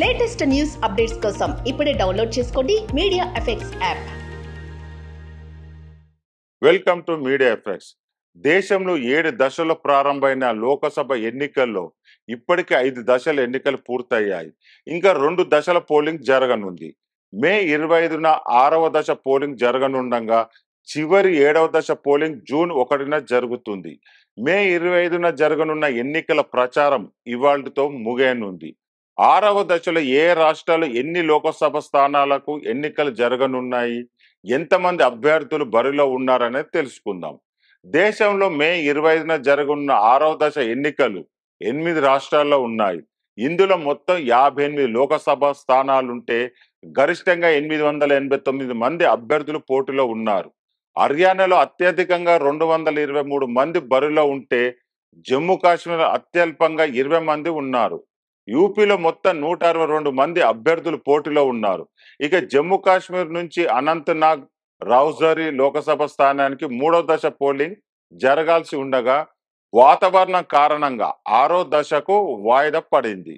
Latest news updates కోసం ఇప్పుడే download చేసుకోండి media effects app. Welcome to media effects. దేశంలో 7 దశల్లో ప్రారంభమైన లోకసభ ఎన్నికల్లో ఇప్పటికే 5 దశల ఎన్నికలు పూర్తయ్యాయి. ఇంకా 2 దశల పోలింగ్ జరగనుంది. మే 25న 6వ దశ పోలింగ్ జరగనుండగా చివరి 7వ దశ పోలింగ్ జూన్ 1న జరుగుతుంది. మే 25న జరగనున్న ఎన్నికల ప్రచారం ఇవాళ్టితో ముగియనుంది. 6వ దశలో ఏ రాష్ట్రాలు ఎన్ని లోకసభ స్థానాలకు ఎన్నికలు జరగనున్నాయి, ఎంతమంది అభ్యర్థులు బరిలో ఉన్నారనేది తెలుసుకుందాం. దేశంలో మే 25న జరగనున్న 6వ దశ ఎన్నికలు 8 రాష్ట్రాల్లో ఉన్నాయి. ఇందులో మొత్తం 58 లోకసభ స్థానాలుంటే గరిష్టంగా 889 మంది అభ్యర్థులు పోటీలో ఉన్నారు. హర్యానాలో అత్యధికంగా 223 మంది బరిలో ఉంటే జమ్మూ కాశ్మీర్ అత్యల్పంగా 20 మంది ఉన్నారు. యూపీలో మొత్తం 162 మంది అభ్యర్థులు పోటీలో ఉన్నారు. ఇక జమ్మూ కాశ్మీర్ నుంచి అనంతనాగ్ రౌజరీ లోకసభ స్థానానికి 3వ దశ పోలింగ్ జరగాల్సి ఉండగా వాతావరణం కారణంగా 6వ దశకు వాయిదా పడింది.